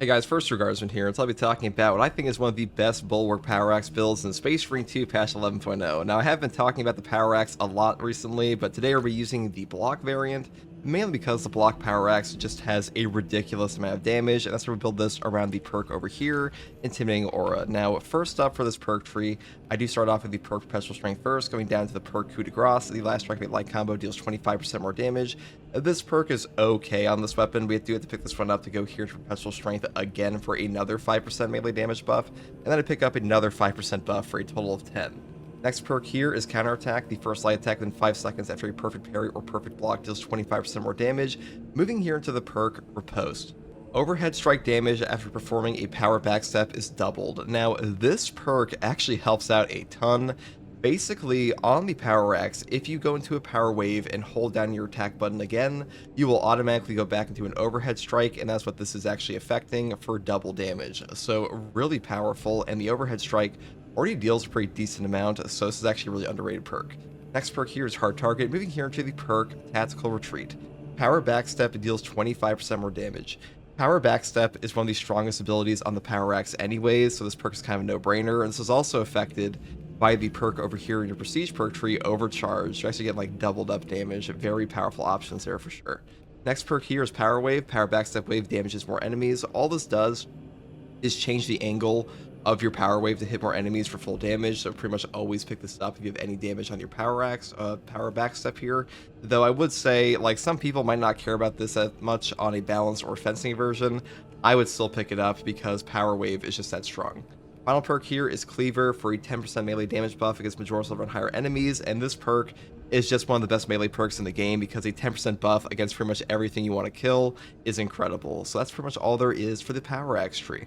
Hey guys, First Regardsman here, and so I'll be talking about what I think is one of the best Bulwark Power Axe builds in Space Marine 2 patch 11.0. Now, I have been talking about the Power Axe a lot recently, but today we'll be using the block variant, mainly because the block Power Axe just has a ridiculous amount of damage, and that's why we build this around the perk over here, Intimidating Aura. Now, first up for this perk tree, I do start off with the perk Perpetual Strength first, going down to the perk Coup de Grace. The last strike light combo deals 25% more damage. This perk is okay on this weapon. We do have to pick this one up to go here to Perpetual Strength again for another 5% melee damage buff, and then to pick up another 5% buff for a total of 10. Next perk here is Counterattack. The first light attack within 5 seconds after a perfect parry or perfect block deals 25% more damage. Moving here into the perk Riposte. Overhead strike damage after performing a power backstep is doubled. Now, this perk actually helps out a ton. Basically, on the Power Axe, if you go into a power wave and hold down your attack button again, you will automatically go back into an overhead strike, and that's what this is actually affecting for double damage. So really powerful, and the overhead strike already deals a pretty decent amount, so this is actually a really underrated perk. Next perk here is Hard Target. Moving here into the perk Tactical Retreat. Power Backstep deals 25% more damage. Power Backstep is one of the strongest abilities on the Power Axe anyways, so this perk is kind of a no-brainer, and this is also affected by the perk over here in your Prestige perk tree, Overcharge. You actually get like doubled up damage. Very powerful options there for sure. Next perk here is Power Wave. Power Backstep Wave damages more enemies. All this does is change the angle of your Power Wave to hit more enemies for full damage, so pretty much always pick this up if you have any damage on your Power Axe, Power Backstep here. Though I would say, like, some people might not care about this as much on a balanced or fencing version. I would still pick it up because Power Wave is just that strong. Final perk here is Cleaver for a 10% melee damage buff against majority level and higher enemies, and this perk is just one of the best melee perks in the game because a 10% buff against pretty much everything you want to kill is incredible. So that's pretty much all there is for the Power Axe tree.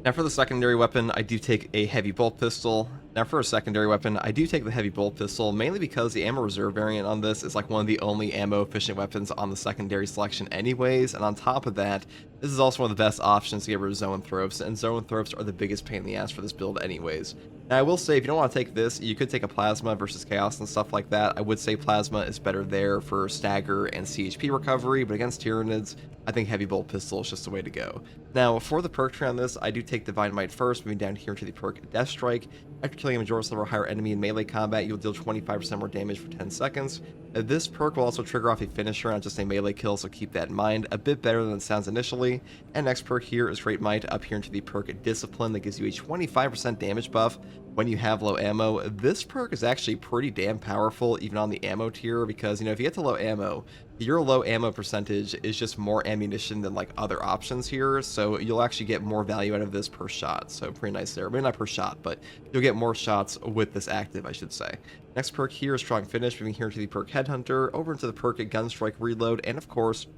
Now for the secondary weapon, I do take a heavy bolt pistol. Now for a secondary weapon, I do take the heavy bolt pistol, mainly because the ammo reserve variant on this is like one of the only ammo efficient weapons on the secondary selection anyways, and on top of that, this is also one of the best options to get rid of Zoanthropes, and Zoanthropes are the biggest pain in the ass for this build anyways. Now I will say, if you don't want to take this, you could take a Plasma versus Chaos and stuff like that. I would say Plasma is better there for stagger and CHP recovery, but against Tyranids, I think heavy bolt pistol is just the way to go. Now, for the perk tree on this, I do take Divine Might first, moving down here to the perk Death Strike. After killing a majority level or higher enemy in melee combat, you'll deal 25% more damage for 10 seconds. This perk will also trigger off a finisher on just a melee kill, so keep that in mind. A bit better than it sounds initially. And next perk here is Great Might, up here into the perk Discipline that gives you a 25% damage buff when you have low ammo. This perk is actually pretty damn powerful even on the ammo tier because, you know, if you get to low ammo, your low ammo percentage is just more ammunition than like other options here, so you'll actually get more value out of this per shot. So pretty nice there. Maybe not per shot, but you'll get more shots with this active, I should say. Next perk here is Strong Finish, moving here to the perk Headhunter, over into the perk Gunstrike Reload, and of course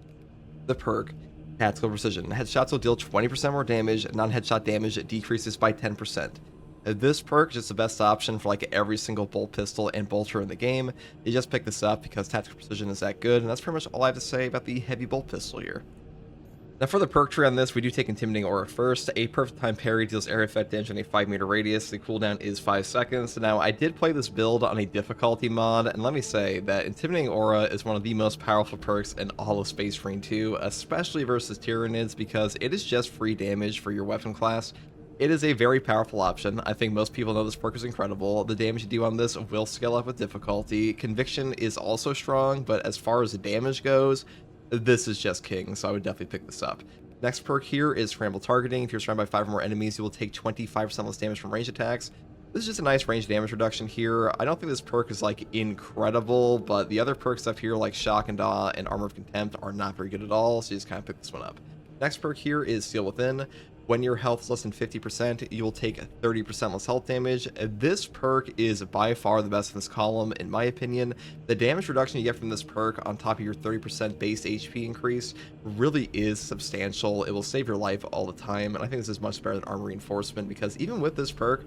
the perk Tactical Precision. Headshots will deal 20% more damage, non-headshot damage decreases by 10%. This perk is just the best option for like every single bolt pistol and bolter in the game. You just pick this up because Tactical Precision is that good, and that's pretty much all I have to say about the heavy bolt pistol here. Now for the perk tree on this, we do take Intimidating Aura first. A perfect time parry deals area effect damage in a 5-meter radius. The cooldown is 5 seconds. Now I did play this build on a difficulty mod, and let me say that Intimidating Aura is one of the most powerful perks in all of Space Marine 2, especially versus Tyranids, because it is just free damage for your weapon class. It is a very powerful option. I think most people know this perk is incredible. The damage you do on this will scale up with difficulty. Conviction is also strong, but as far as the damage goes, this is just king, so I would definitely pick this up. Next perk here is Scramble Targeting. If you're surrounded by 5 or more enemies, you will take 25% less damage from range attacks. This is just a nice range damage reduction here. I don't think this perk is like incredible, but the other perks up here like Shock and Awe and Armor of Contempt are not very good at all, so you just kind of pick this one up. Next perk here is Seal Within. When your health is less than 50%, you will take 30% less health damage. This perk is by far the best in this column, in my opinion. The damage reduction you get from this perk on top of your 30% base HP increase really is substantial. It will save your life all the time, and I think this is much better than Armor Reinforcement because even with this perk,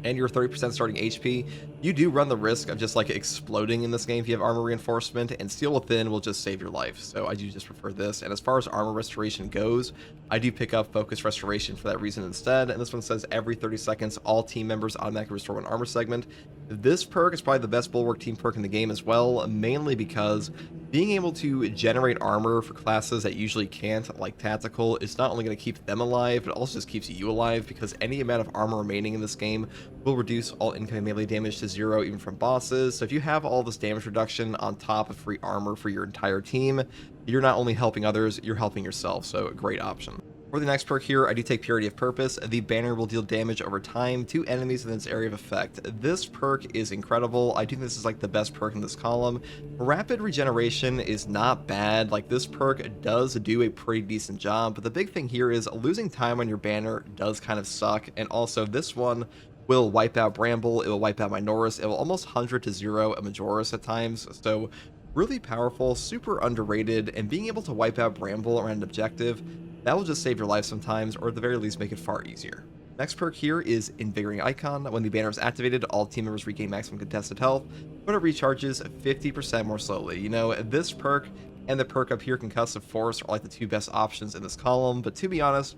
and your 30% starting HP, you do run the risk of just like exploding in this game if you have Armor Reinforcement, and Steel Within will just save your life. So I do just prefer this. And as far as Armor Restoration goes, I do pick up Focus Restoration for that reason instead. And this one says every 30 seconds, all team members automatically restore one armor segment. This perk is probably the best Bulwark team perk in the game as well, mainly because being able to generate armor for classes that usually can't, like Tactical, is not only going to keep them alive, but also just keeps you alive, because any amount of armor remaining in this game will reduce all incoming melee damage to 0, even from bosses. So if you have all this damage reduction on top of free armor for your entire team, you're not only helping others, you're helping yourself, so a great option. For the next perk here, I do take Purity of Purpose. The banner will deal damage over time to enemies within its area of effect. This perk is incredible. I do think this is like the best perk in this column. Rapid regeneration is not bad. Like, this perk does do a pretty decent job, but the big thing here is losing time on your banner does kind of suck. And also this one will wipe out Bramble, it will wipe out Minoris, it will almost 100 to 0 a Majoris at times. So really powerful, super underrated, and being able to wipe out Bramble around an objective, that will just save your life sometimes, or at the very least make it far easier. Next perk here is Invigorating Icon. When the banner is activated, all team members regain maximum contested health, but it recharges 50% more slowly. You know, this perk and the perk up here, Concussive Force, are like the two best options in this column, but to be honest,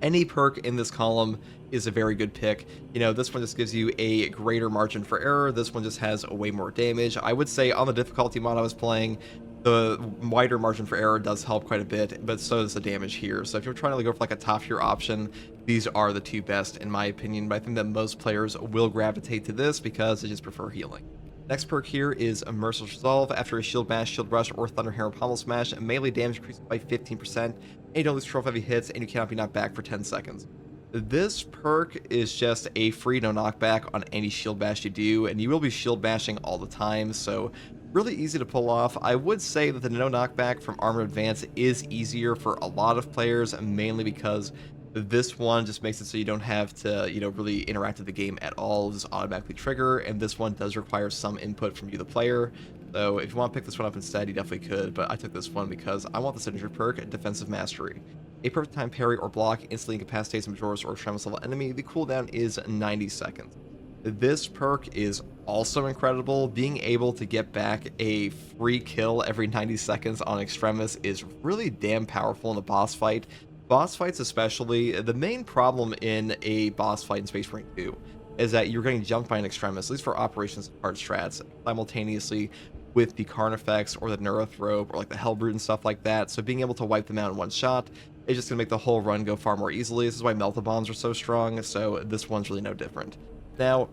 any perk in this column is a very good pick. You know, this one just gives you a greater margin for error. This one just has way more damage. I would say on the difficulty mod I was playing, the wider margin for error does help quite a bit, but so does the damage here. So if you're trying to go for like a top tier option, these are the two best in my opinion, but I think that most players will gravitate to this because they just prefer healing. Next perk here is a Merciless Resolve. After a Shield Bash, Shield Rush, or Thunder Hammer Pommel Smash, melee damage increases by 15%, and you don't lose control of heavy hits, and you cannot be knocked back for 10 seconds. This perk is just a free no knockback on any Shield Bash you do, and you will be Shield Bashing all the time, so really easy to pull off. I would say that the no knockback from Armor Advance is easier for a lot of players, mainly because this one just makes it so you don't have to, you know, really interact with the game at all. Just automatically trigger, and this one does require some input from you, the player. So if you want to pick this one up instead, you definitely could, but I took this one because I want the signature perk, Defensive Mastery. A perfect time parry or block instantly incapacitates a Majoris or Extremis level enemy. The cooldown is 90 seconds. This perk is also incredible. Being able to get back a free kill every 90 seconds on Extremis is really damn powerful in a boss fight. Boss fights especially, the main problem in a boss fight in Space Marine 2 is that you're getting jumped by an Extremis, at least for operations hard strats, simultaneously with the Carnifex or the Neurothrope or like the Hellbrute and stuff like that. So being able to wipe them out in one shot is just going to make the whole run go far more easily. This is why Melta Bombs are so strong, so this one's really no different. Now,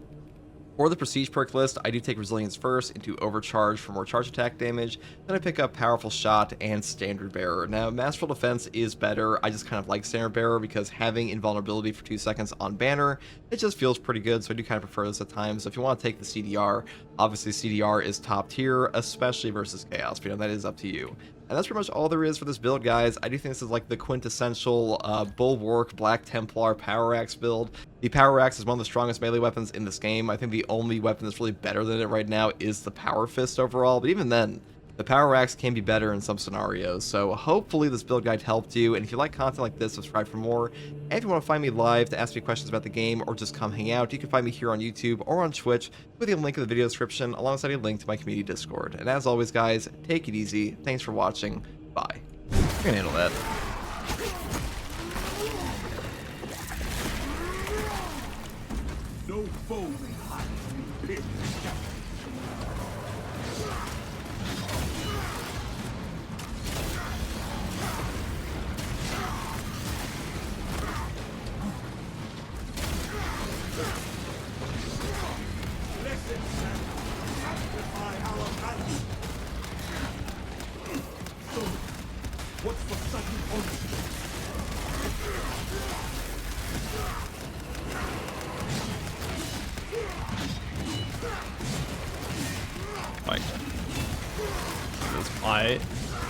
for the Prestige perk list, I do take Resilience first into Overcharge for more charge attack damage, then I pick up Powerful Shot and Standard Bearer. Now, Masterful Defense is better. I just kind of like Standard Bearer because having invulnerability for 2 seconds on banner, it just feels pretty good, so I do kind of prefer this at times. So if you want to take the CDR, obviously CDR is top tier, especially versus Chaos, but you know, that is up to you. And that's pretty much all there is for this build, guys. I do think this is like the quintessential Bulwark Black Templar Power Axe build. The Power Axe is one of the strongest melee weapons in this game. I think the only weapon that's really better than it right now is the Power Fist overall, but even then, the Power Axe can be better in some scenarios. So hopefully this build guide helped you, and if you like content like this, subscribe for more. And if you want to find me live to ask me questions about the game or just come hang out, you can find me here on YouTube or on Twitch with a link in the video description alongside a link to my community Discord. And as always, guys, take it easy. Thanks for watching. Bye. I can handle that. No foe may hide from the pit. What's for sudden ownership? Like this fight.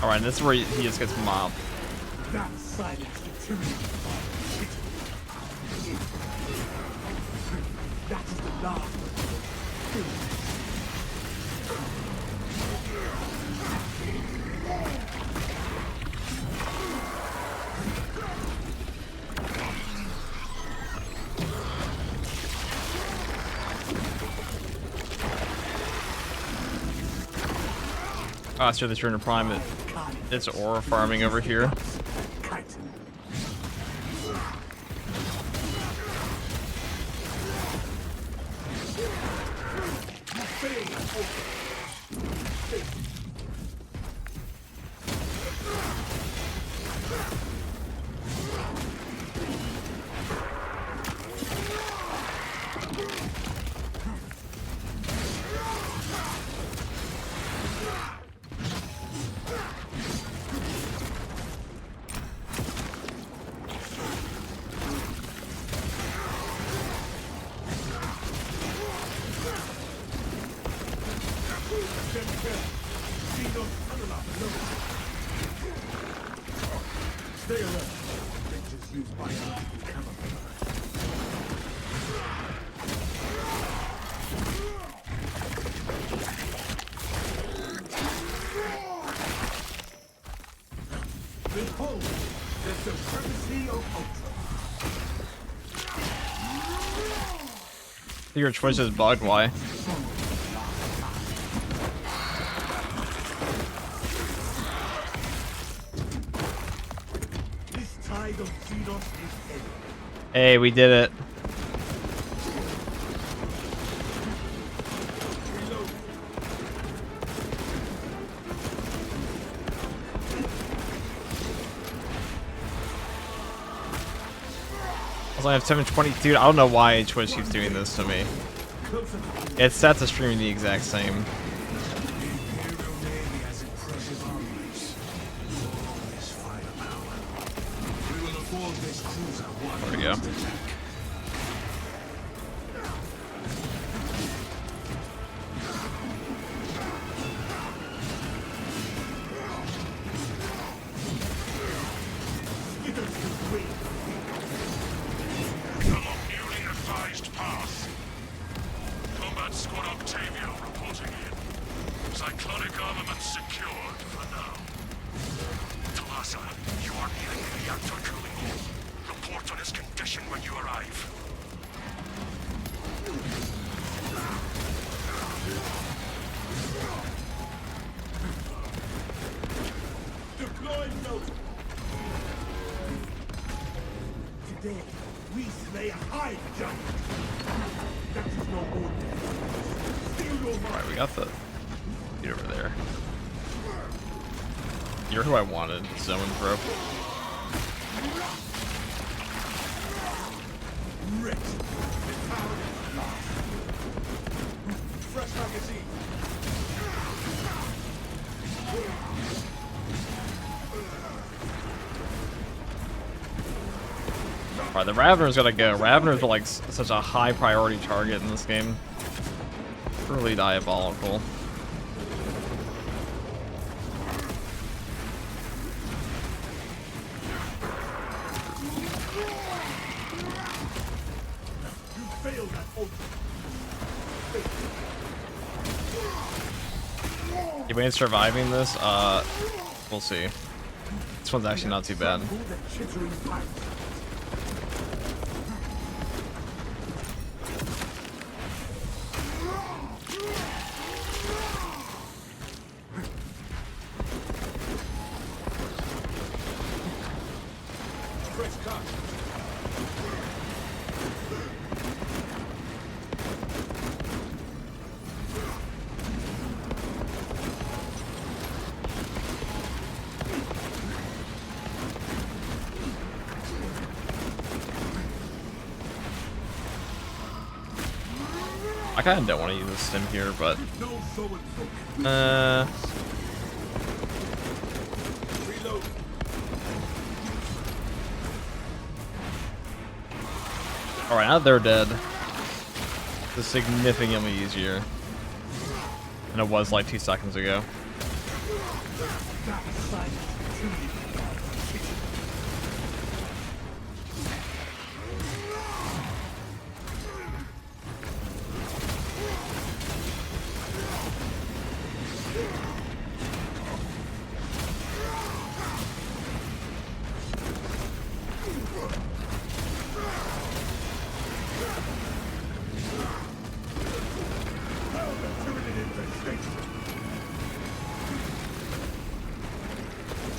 Alright, this is where he just gets mobbed. That silence determines that is the last. Oh, so this Rune of Prime, it's aura farming over here. failed that ultimate. Stay alert. Nature's used by us to camouflage. Behold, the supremacy of Ultra. Your choice is bugged. Why? This tide of Xenos is heavy. Hey, we did it. Reload. I have 720. Dude, I don't know why Twitch keeps doing this to me. Closer. It sets the stream the exact same. The Imperial Navy has impressive armies. All this firepower. We will afford this cruiser one There we go. last attack. Skitters to win. Along newly revised path. Combat Squad Octavia reporting in. Cyclonic armament secured for now. Talasa, you are nearing the reactor cooling hole. Report on its condition when you arrive. Deploy note. Today, we slay a high giant. That is no ordinary. Steal your mind. Alright, we got the dude over there. You're who I wanted, Zone, bro. Rich. Fresh magazine. Alright, the Raveners gotta go. Raveners are like such a high priority target in this game. Truly diabolical. You failed that ultimate. You ain't surviving this? We'll see. This one's actually not too bad. Who the chittering pirates? Fresh cut. I kinda don't want to use this stim here, but No show and look. Reload. alright, now that they're dead. This is significantly easier than it was like 2 seconds ago. That silence truly.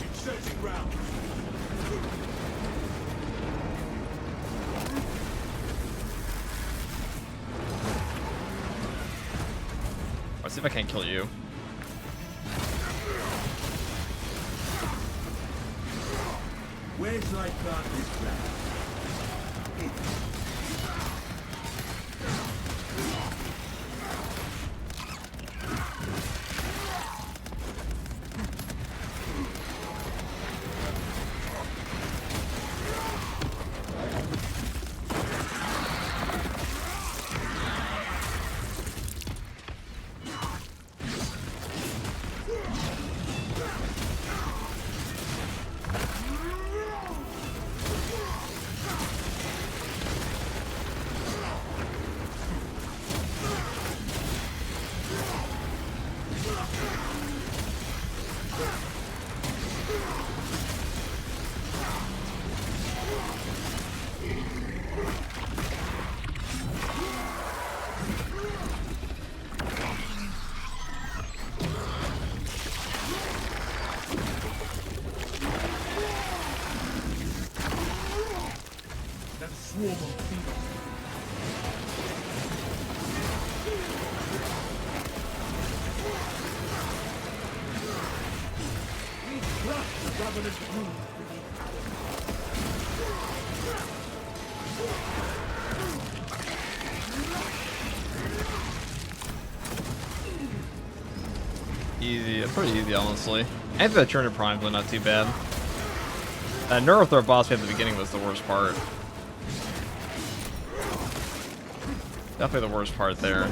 Inserting rounds. See if I can't kill you. Where shall I plant this flag? That swarm of beetles. We crush the ravenous brood beneath our Easy, pretty easy, honestly. I think the Turner Prime's really not too bad. Neurothor boss fight at the beginning was the worst part. Definitely the worst part there.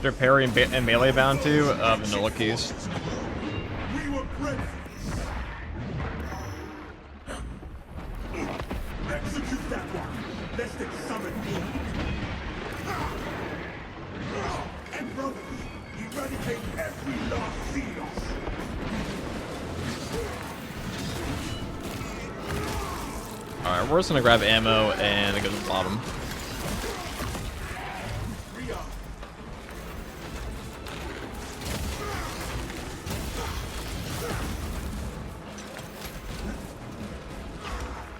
They're parry and melee bound too, vanilla keys. We were bred for this. Execute that one, lest it summon me. And brothers, eradicate every last Xenos. Alright, we're just gonna grab ammo and go to the bottom.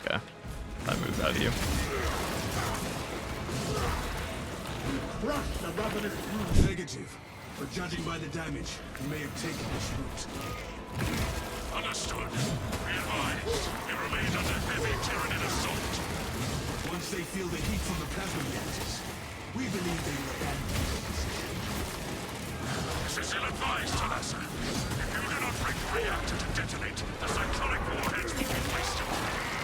Okay, that moves out of you. Crush the ravenous brood. Negative. But judging by the damage, you may have taken this route. Understood. Be advised. We remain under heavy Tyranid assault. Once they feel the heat from the plasma reactors, we believe they will abandon the position. This is ill-advised, Talassa. If you do not bring the reactor to detonate, the cyclonic warheads will be wasted.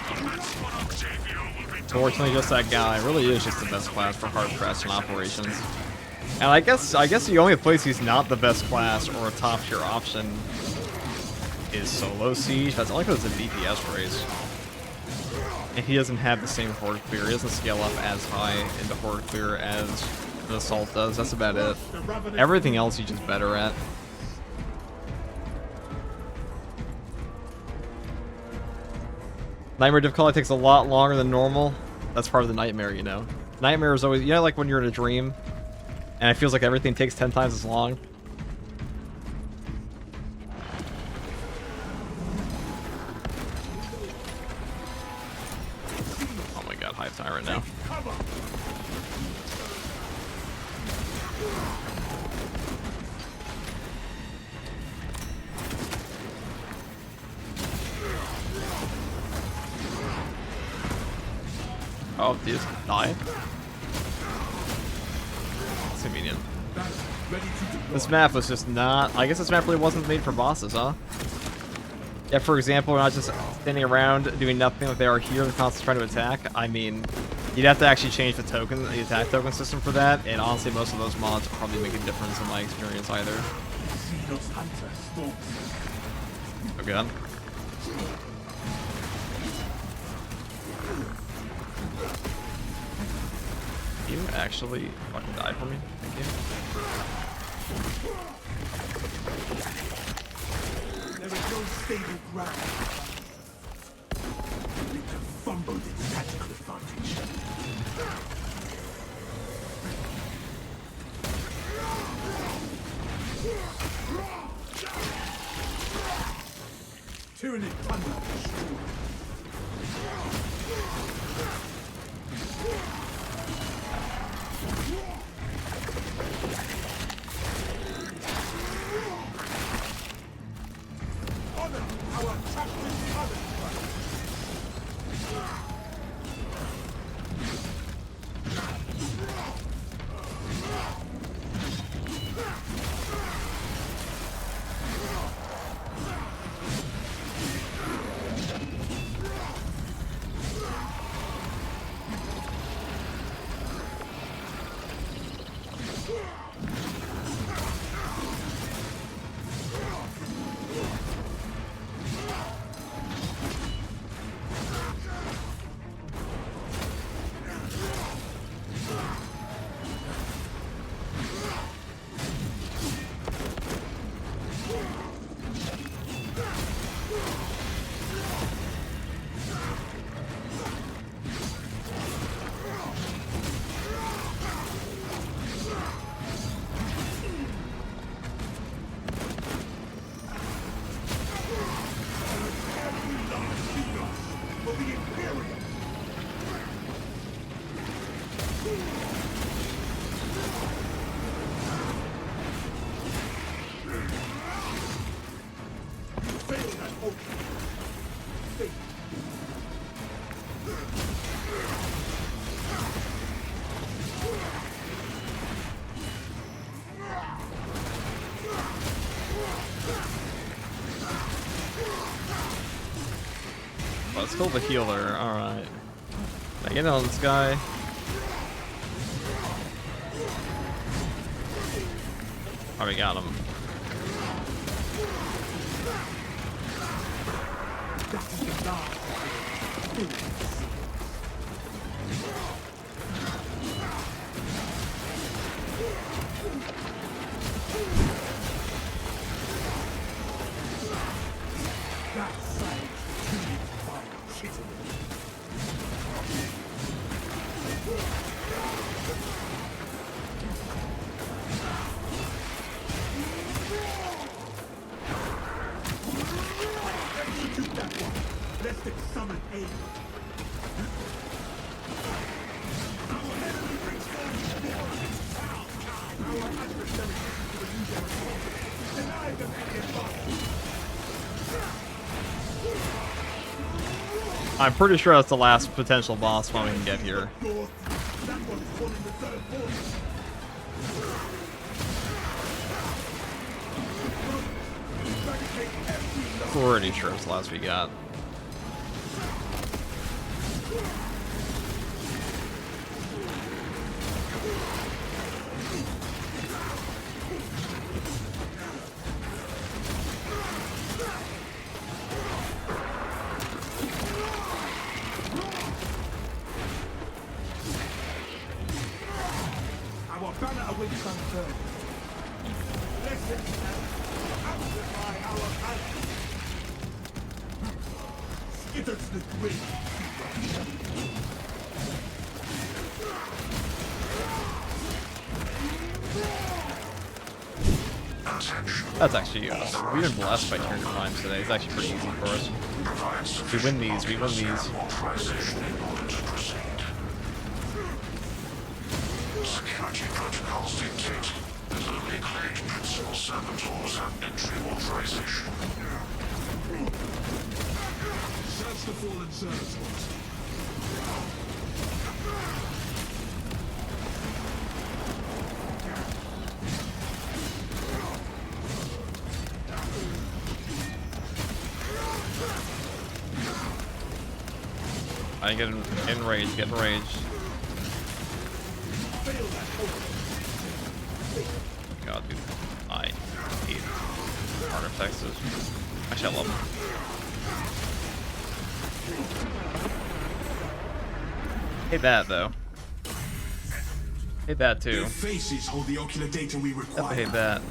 Combat Squad Octavio will be Fortunately, just that guy really is just the best class for hard pressing operations. And I guess the only place he's not the best class or a top tier option is solo siege. That's only because it's a DPS race. And he doesn't have the same horde clear. He doesn't scale up as high into horde clear as the assault does. That's about it. Everything else he's just better at. Nightmare difficulty takes a lot longer than normal. That's part of the nightmare, you know. Nightmare is always, you know, like when you're in a dream and it feels like everything takes 10 times as long. Oh my god, Hive Tyrant now. Oh, did he just die? That's convenient. This map was just not... I guess this map really wasn't made for bosses, huh? Yeah, for example, we're not just standing around doing nothing like they are here and constantly trying to attack. I mean, you'd have to actually change the token, the attack token system for that, and honestly, most of those mods probably make a difference in my experience either. Okay, then. Can you actually fucking die for me? Thank you. There is no stable ground. It have fumbled its tactical advantage. Tyranid thunder destroyed. Honor our captain others. Let's kill the healer. Alright. Get in on this guy. Alright, got him. I'm pretty sure that's the last potential boss fight we can get here. Pretty sure it's the last we got. That's actually, we've been blessed by turn times today. It's actually pretty easy for us. We win these, we win these. Security protocols dictate that only claimed principal saboteurs have entry authorization. Search the fallen servitors. I get enraged, get enraged. God, dude. I hate artifacts. Actually, I love them. Hate that, though. Hate that, too. Their faces hold the ocular data we require. Definitely hate that.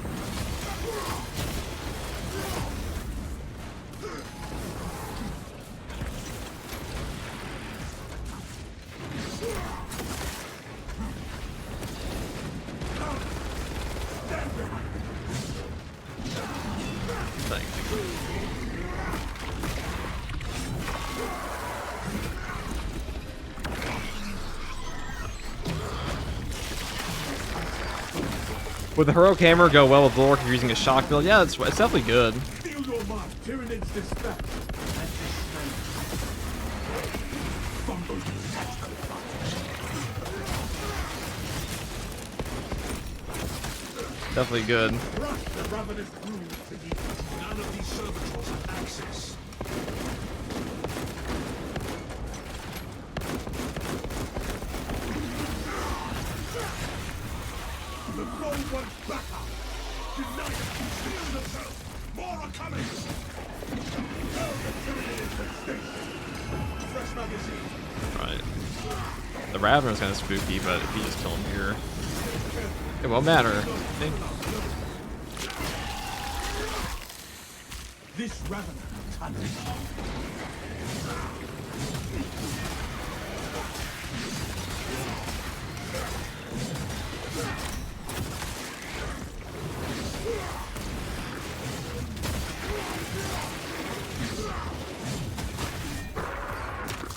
Would the heroic hammer go well with Bulwark if you're using a shock build? Yeah, it's definitely good. Feel your mark. Tyranids dispatched. And dismay. Fumble tactical advantage. Definitely good. Rush the ravenous brood beneath. None of these servitors have access. The throne wants backup. Deny it. Seal themselves. More are coming. Oh, the Tyranid is at stake. Fresh magazine. Right. The Ravener's kind of spooky, but if you just kill him here, it won't matter. I think. This Ravener tunnels.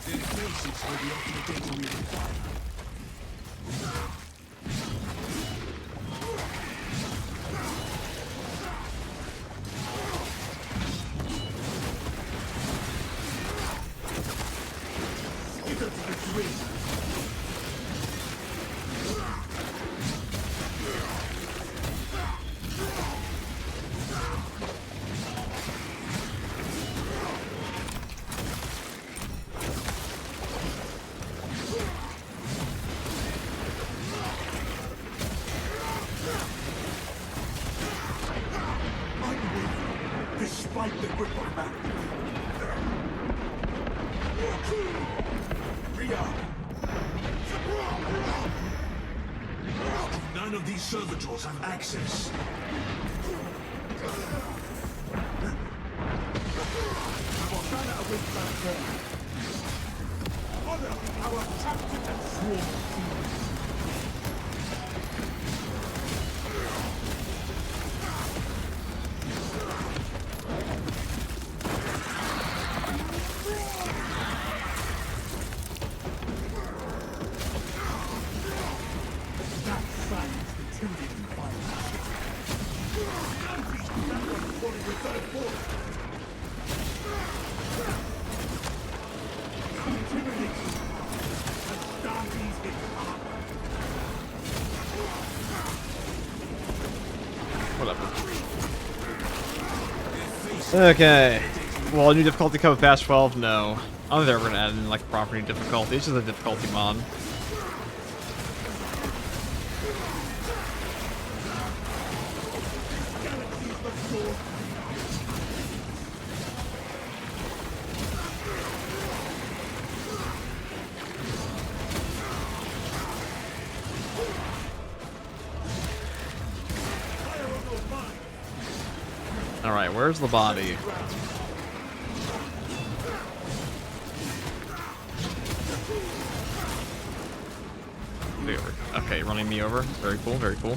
Their faces will be obligatory requirement. Skitter to the grave. Unwavering, despite the grip of man. None of these servitors have access. Morgana awaits back there. Honor our captive and sworn fiend. That silence intimidating violence. Calling the third force. Intimidating. Astartes is hard. Whatever. Okay. Well, new difficulty come with patch 12? No. I don't think they're ever gonna add in like proper new difficulty. It's just a difficulty mod. Galaxies mature. Fire on those mines. Alright, where's the body? Okay, running me over. Very cool, very cool.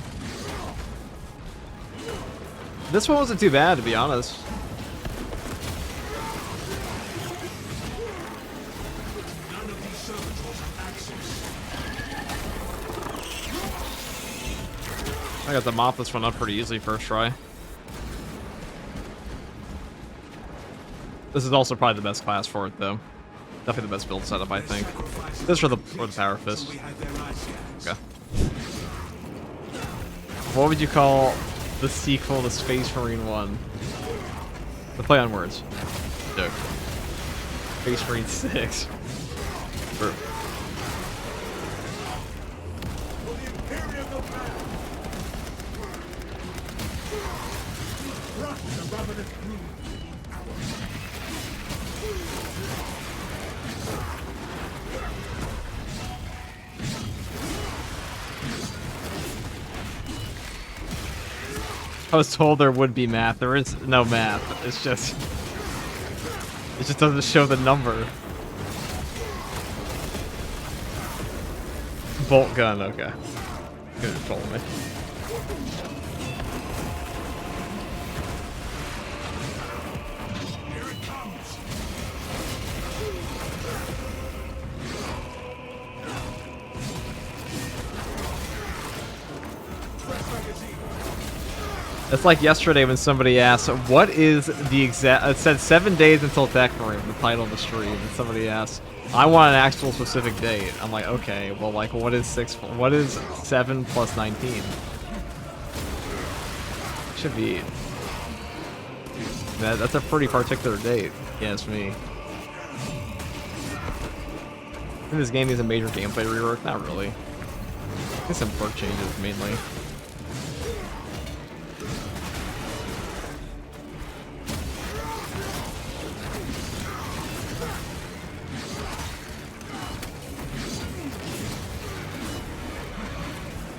This one wasn't too bad, to be honest. None of these servitors have access. I got to mop this one up pretty easily first try. This is also probably the best class for it, though. Definitely the best build setup, I think. This for the Power Fist. We had their eyes scans. Okay. What would you call the sequel to Space Marine 1? The play on words. Joke. Space Marine 6. Or- For the Imperium of Man. Crush the ravenous brood beneath our I was told there would be math. There is no math. It just doesn't show the number. Bolt gun, okay. Could have told me. Here it comes. Fresh magazine. It's like yesterday when somebody asked, what is the exact... It said 7 days until Technorim, the title of the stream, and somebody asked, I want an actual specific date. I'm like, okay, well, like, what is 7 plus 19? Should be... That's a pretty particular date, if you ask me. I think this game needs a major gameplay rework. Not really. I think some perk changes, mainly.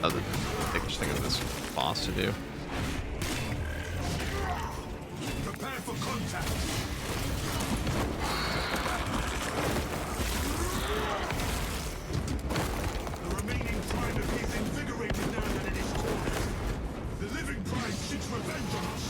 That was a dickish thing of this boss to do. Prepare for contact. The remaining Trident is invigorated now that it is cornered. The living pride seeks revenge on us.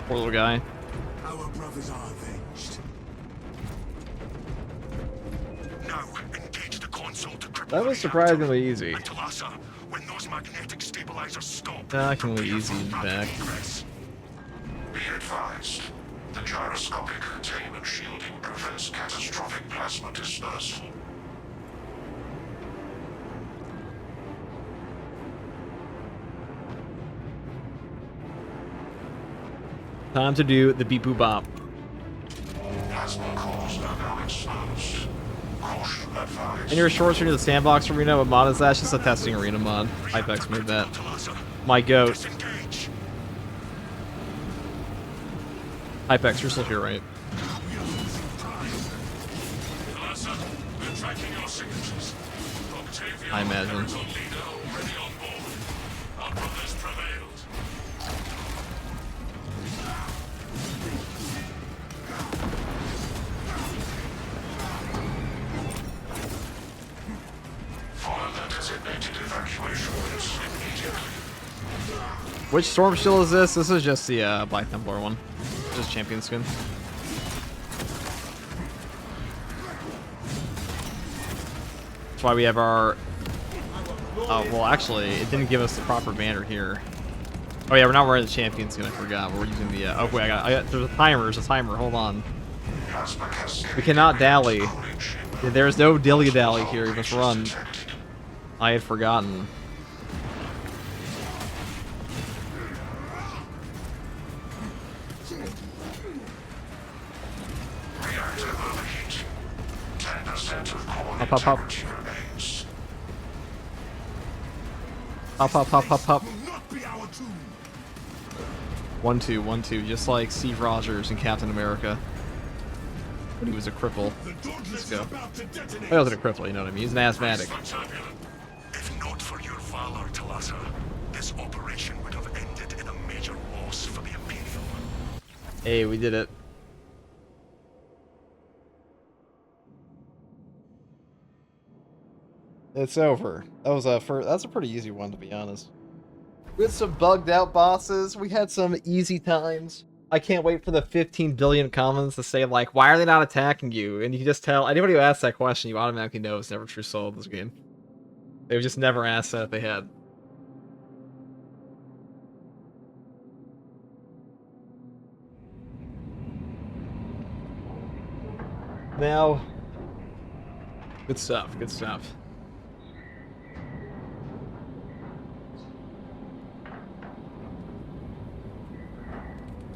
Poor little guy. Our brothers are avenged. Now, engage the console to cripple That was the surprisingly easy. reactor. Talassa, when those magnetic stabilizers stop, Shockingly prepare easy, for in rapid fact. egress. Be advised, the gyroscopic containment shielding prevents catastrophic plasma dispersal. Time to do the beep boop bop. Plasma cores are now exposed. Caution advised. And your short stream to the sandbox arena, what mod is that? It's just a testing arena mod. Hypex made that. Talassa, My goat. disengage. Hypex, you're still here, right? Talassa, we're tracking your signatures. Octavia I imagine. Imperial leader already on board. Our brothers prevailed. Follow the designated evacuation routes immediately. Which Storm Shield is this? This is just the Black Templar one. Just champion skin. That's why we have our... well, actually, it didn't give us the proper banner here. Oh yeah, we're not wearing the champion skin, I forgot. We're using the... oh wait, there's a timer, hold on. Plasma cascade. We cannot dally. Cooling chamber. There's no dilly-dally here, we must run. Detected. I had forgotten. Reactor overheat. 10% of core Up, up, up. integrity remains. Hop, hop, hop, hop, hop. Will not be our tomb. 1-2, 1-2, just like Steve Rogers in Captain America. When he was a cripple. The Dauntless is go. about to detonate. He wasn't a cripple, you know what I mean? He's an asthmatic. Fantabulum. If not for your valor, Talassa, this operation would have ended in a major loss for the Imperium. Hey, we did it. It's over. That was that's a pretty easy one, to be honest. We had some bugged out bosses. We had some easy times. I can't wait for the 15 billion comments to say, like, why are they not attacking you? And you can just tell anybody who asks that question, you automatically know it's never true soul of this game. They would just never ask that if they had. Now, good stuff, good stuff.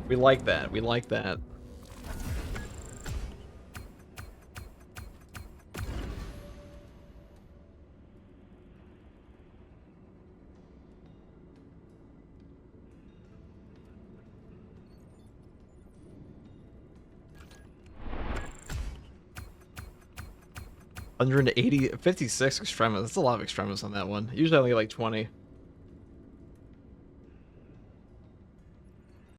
We like that, we like that. 180, 56 extremis. That's a lot of extremis on that one. Usually I only get like 20.